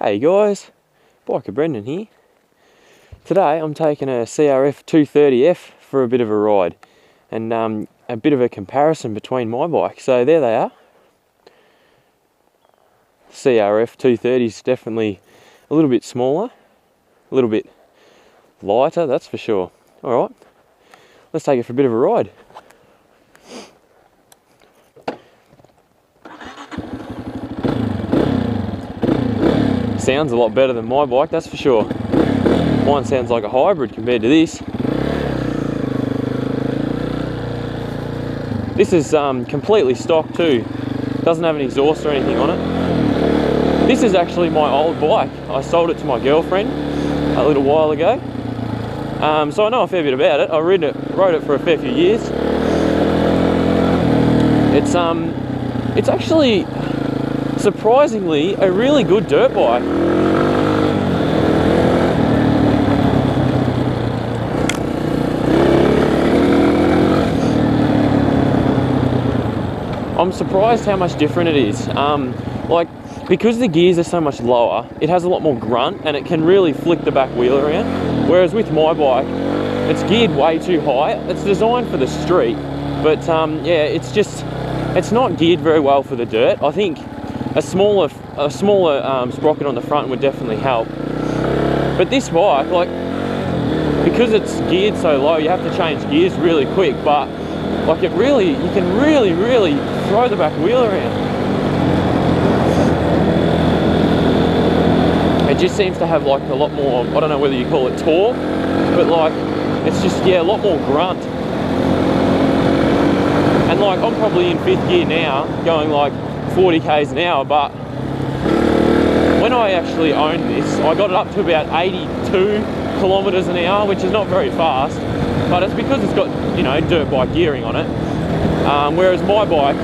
Hey guys, Biker Brendan here. Today I'm taking a Crf230f for a bit of a ride and a bit of a comparison between my bike. So there they are. Crf230 is definitely a little bit smaller, a little bit lighter, that's for sure. Alright, let's take it for a bit of a ride. Sounds a lot better than my bike, that's for sure. Mine sounds like a hybrid compared to this. This is completely stock too. Doesn't have an exhaust or anything on it. This is actually my old bike. I sold it to my girlfriend a little while ago. So I know a fair bit about it. I rode it for a fair few years. It's actually surprisingly a really good dirt bike. I'm surprised how much different it is. Because the gears are so much lower, it has a lot more grunt and it can really flick the back wheel around. Whereas with my bike, it's geared way too high. It's designed for the street, but yeah, it's not geared very well for the dirt. I think a smaller sprocket on the front would definitely help. But this bike, because it's geared so low, you have to change gears really quick, but you can really throw the back wheel around. It just seems to have a lot more, I don't know whether you call it torque, but it's just, yeah, a lot more grunt. And I'm probably in 5th gear now, going 40 k's an hour, but when I actually owned this, I got it up to about 82 kilometers an hour, which is not very fast, but it's because it's got, dirt bike gearing on it. Whereas my bike,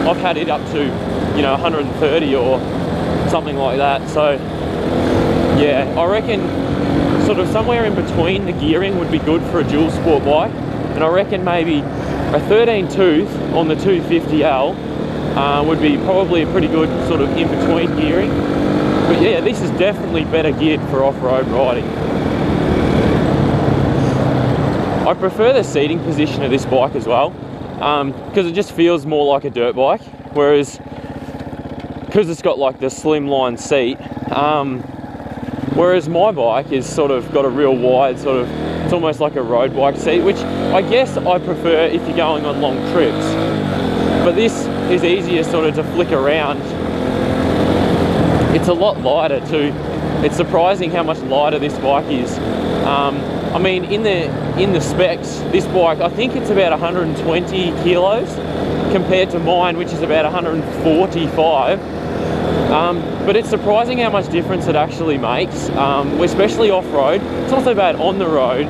I've had it up to, 130 or something like that. So yeah, I reckon sort of somewhere in between the gearing would be good for a dual sport bike. And I reckon maybe a 13 tooth on the 250L would be probably a pretty good sort of in-between gearing. But yeah, this is definitely better geared for off-road riding. I prefer the seating position of this bike as well, because it just feels more like a dirt bike, whereas because it's got the slimline seat, whereas my bike is sort of got a real wide it's almost like a road bike seat, which I guess I prefer if you're going on long trips. But this is easier sort of to flick around. It's a lot lighter too. It's surprising how much lighter this bike is. I mean, in the specs, this bike, I think it's about 120 kilos compared to mine, which is about 145. But it's surprising how much difference it actually makes, especially off-road. It's not so bad on the road.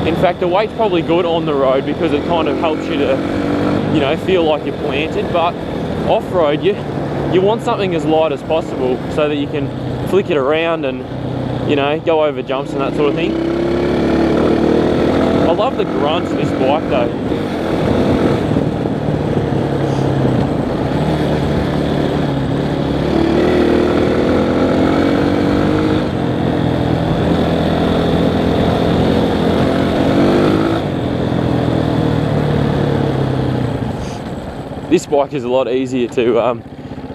In fact, the weight's probably good on the road because it kind of helps you to, feel like you're planted. But off-road, you want something as light as possible so that you can flick it around and, go over jumps and that sort of thing. I love the grunts of this bike though. This bike is a lot easier to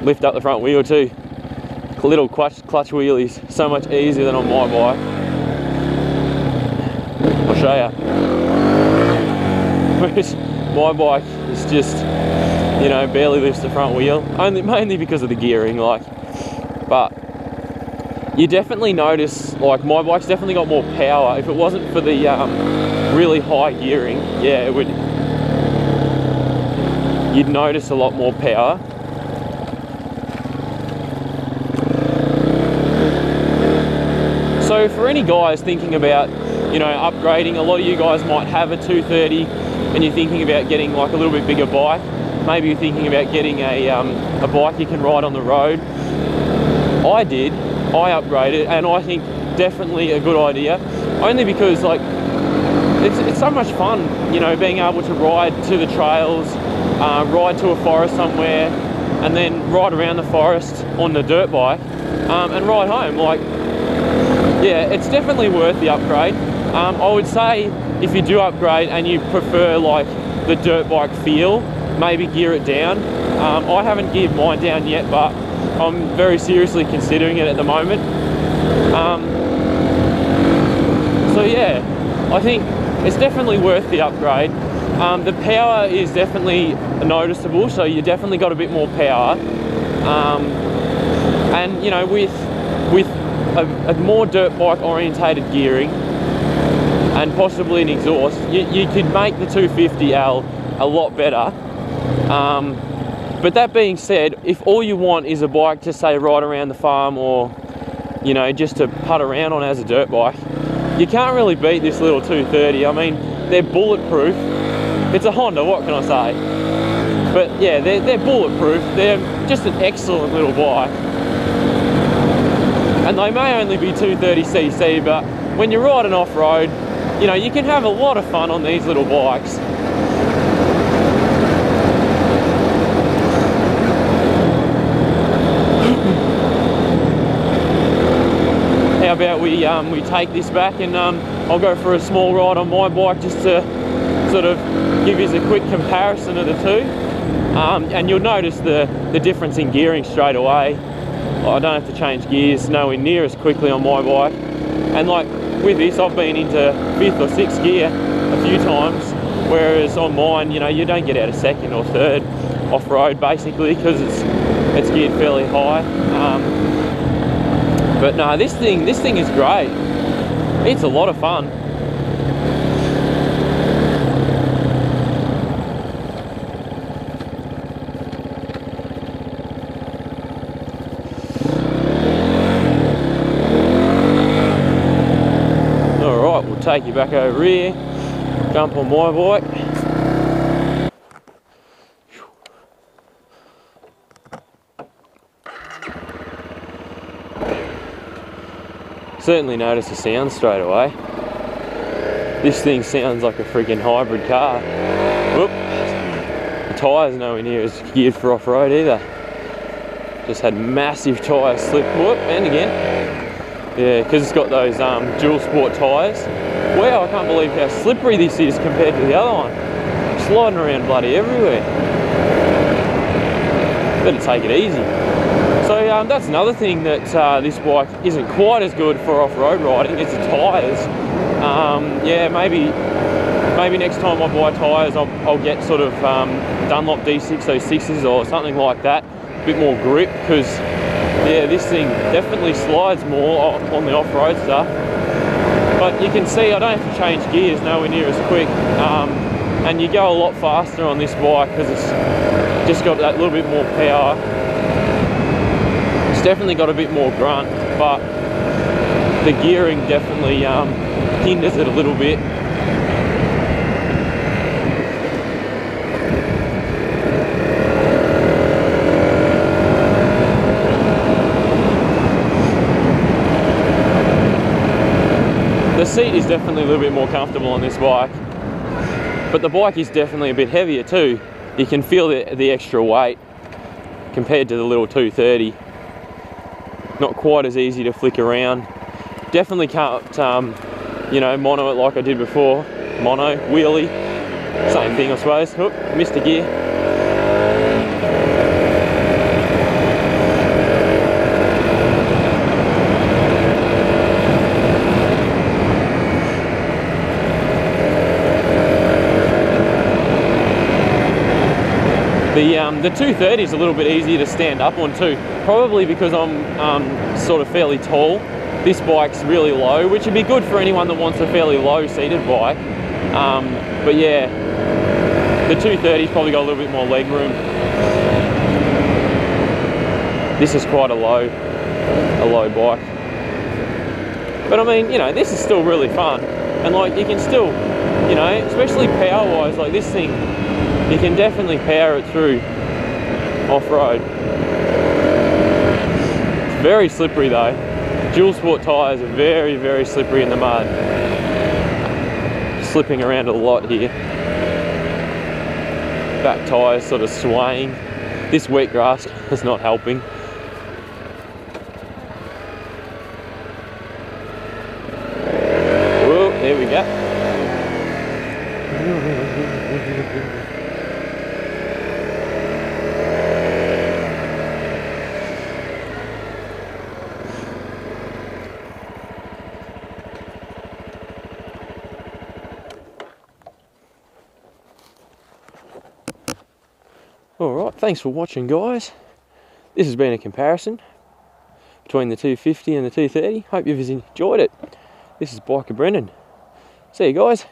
lift up the front wheel too. Little clutch wheelies, so much easier than on my bike. I'll show you. Whereas my bike is just, barely lifts the front wheel, mainly because of the gearing, but you definitely notice, my bike's definitely got more power. If it wasn't for the really high gearing, yeah, you'd notice a lot more power. So for any guys thinking about, upgrading, a lot of you guys might have a 230 and you're thinking about getting a little bit bigger bike. Maybe you're thinking about getting a bike you can ride on the road. I upgraded, and I think definitely a good idea, only because it's so much fun, being able to ride to the trails, ride to a forest somewhere, and then ride around the forest on the dirt bike and ride home. Like, yeah, it's definitely worth the upgrade. I would say if you do upgrade and you prefer like the dirt bike feel, maybe gear it down. I haven't geared mine down yet, but I'm very seriously considering it at the moment. So yeah, I think it's definitely worth the upgrade. The power is definitely noticeable, so you definitely got a bit more power. And you know, with a more dirt bike orientated gearing and possibly an exhaust, you could make the 250L a lot better. But that being said, if all you want is a bike to say ride around the farm, or you know, just to putt around on as a dirt bike, you can't really beat this little 230. I mean, they're bulletproof. It's a Honda, what can I say? But yeah, they're bulletproof. They're just an excellent little bike. And they may only be 230cc, but when you're riding off-road, you know, you can have a lot of fun on these little bikes. How about we take this back and I'll go for a small ride on my bike just to sort of give you a quick comparison of the two. And you'll notice the difference in gearing straight away. I don't have to change gears nowhere near as quickly on my bike. And like with this, I've been into 5th or 6th gear a few times, whereas on mine, you know, you don't get out of 2nd or 3rd off-road basically, because it's geared fairly high. But no, this thing is great. It's a lot of fun. Alright, we'll take you back over here, jump on my bike. Certainly notice the sound straight away. This thing sounds like a freaking hybrid car. Whoop. The tyres nowhere near as geared for off-road either. Just had massive tyre slip. Whoop, and again. Yeah, because it's got those dual sport tyres. Wow, I can't believe how slippery this is compared to the other one. Sliding around bloody everywhere. Better take it easy. So that's another thing that this bike isn't quite as good for off-road riding, is the tyres. Yeah, maybe next time I buy tyres, I'll get sort of Dunlop D606s or something like that, a bit more grip, because yeah, this thing definitely slides more on the off-road stuff. But you can see I don't have to change gears nowhere near as quick, and you go a lot faster on this bike because it's just got that little bit more power. Definitely got a bit more grunt, but the gearing definitely hinders it a little bit. The seat is definitely a little bit more comfortable on this bike, but the bike is definitely a bit heavier too. You can feel the extra weight compared to the little 230. Not quite as easy to flick around. Definitely can't, you know, mono it like I did before. Mono, wheelie, same thing I suppose. Oop, missed a gear. The 230 is a little bit easier to stand up on too, probably because I'm sort of fairly tall. This bike's really low, which would be good for anyone that wants a fairly low seated bike. But yeah, the 230's probably got a little bit more leg room. This is quite a low bike. But I mean, you know, this is still really fun, and like you can still, you know, especially power wise, like this thing, you can definitely power it through off-road. It's very slippery though. Dual sport tyres are very, very slippery in the mud. Slipping around a lot here. Back tyres sort of swaying. This wheatgrass is not helping. Whoa, there we go. Alright, thanks for watching, guys. This has been a comparison between the 250 and the 230. Hope you've enjoyed it. This is Biker Brendan. See you guys.